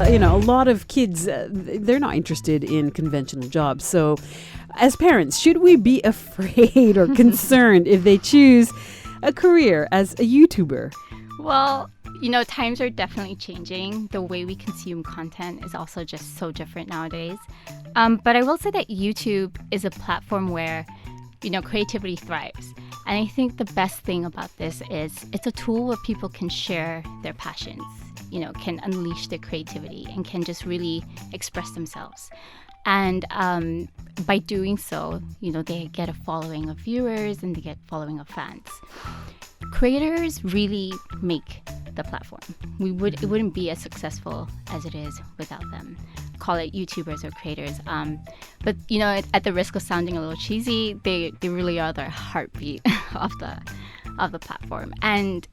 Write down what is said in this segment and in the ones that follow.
A lot of kids, they're not interested in conventional jobs. So as parents, should we be afraid or concerned if they choose a career as a YouTuber? Well, times are definitely changing. The way we consume content is also just so different nowadays. But I will say that YouTube is a platform where, creativity thrives. And I think the best thing about this is it's a tool where people can share their passions, can unleash their creativity and can just really express themselves. And by doing so, they get a following of viewers and they get following of fans. Creators really make the platform. It wouldn't be as successful as it is without them. Call it YouTubers or creators. But at the risk of sounding a little cheesy, they really are the heartbeat of the platform. And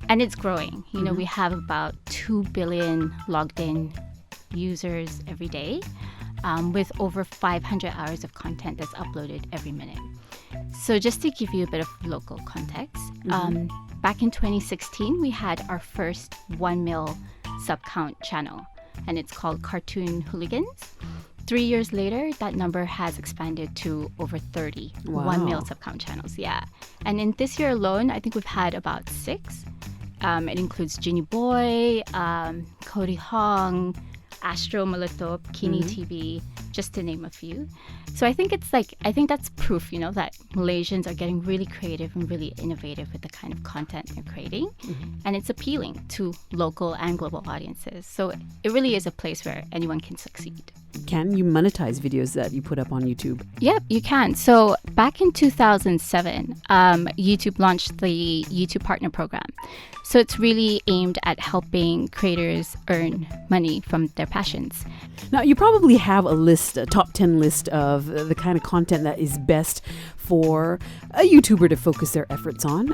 it's growing. We have about 2 billion logged in users every day, with over 500 hours of content that's uploaded every minute. So just to give you a bit of local context, back in 2016, we had our first 1 mil sub-count channel, and it's called Cartoon Hooligans. 3 years later, that number has expanded to over 30 1 mil sub-count channels. Yeah. And in this year alone, I think we've had about 6. It includes Ginny Boy, Cody Hong, Astro Malatop, Kini TV, just to name a few. So I think that's proof, that Malaysians are getting really creative and really innovative with the kind of content they're creating. And it's appealing to local and global audiences. So it really is a place where anyone can succeed. Can you monetize videos that you put up on YouTube? Yep, you can. So back in 2007, YouTube launched the YouTube Partner Program. So it's really aimed at helping creators earn money from their passions. Now, you probably have a top 10 list of the kind of content that is best for a YouTuber to focus their efforts on.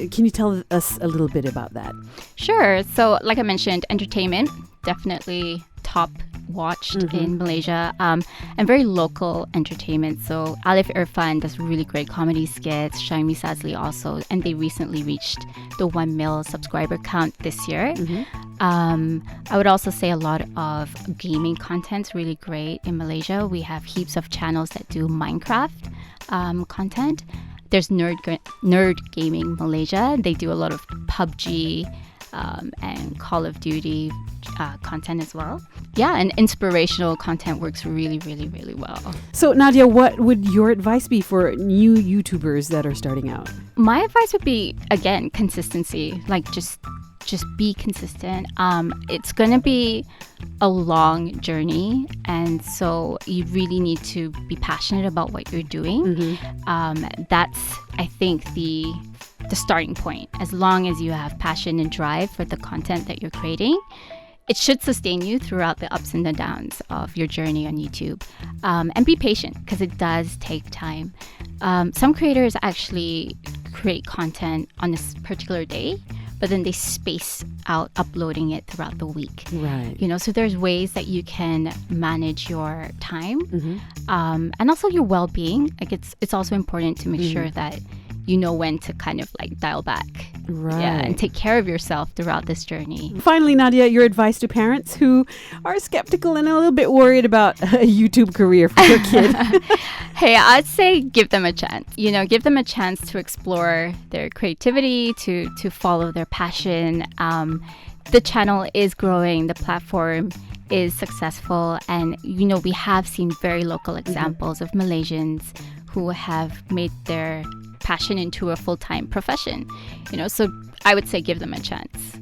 Can you tell us a little bit about that? Sure. So like I mentioned, entertainment, definitely top watched in Malaysia, and very local entertainment. So Alif Irfan does really great comedy skits, Shaimi Sazli also, and they recently reached the 1 mil subscriber count this year. I would also say a lot of gaming content's really great in Malaysia. We have heaps of channels that do Minecraft content. There's Nerd Gaming Malaysia. They do a lot of PUBG and Call of Duty content as well. Yeah, and inspirational content works really, really, really well. So Nadia, what would your advice be for new YouTubers that are starting out? My advice would be, again, consistency. Like just be consistent. It's going to be a long journey, and so you really need to be passionate about what you're doing. That's, I think, the starting point. As long as you have passion and drive for the content that you're creating, it should sustain you throughout the ups and the downs of your journey on YouTube. And be patient, because it does take time. Some creators actually create content on this particular day, but then they space out uploading it throughout the week. Right. So there's ways that you can manage your time, and also your well-being. Like it's also important to make sure that you know when to kind of like dial back. Right. Yeah, and take care of yourself throughout this journey. Finally, Nadia, your advice to parents who are skeptical and a little bit worried about a YouTube career for their kid. Hey, I'd say give them a chance. Give them a chance to explore their creativity, to follow their passion. The channel is growing, the platform is successful, and we have seen very local examples of Malaysians who have made their passion into a full-time profession. So I would say give them a chance.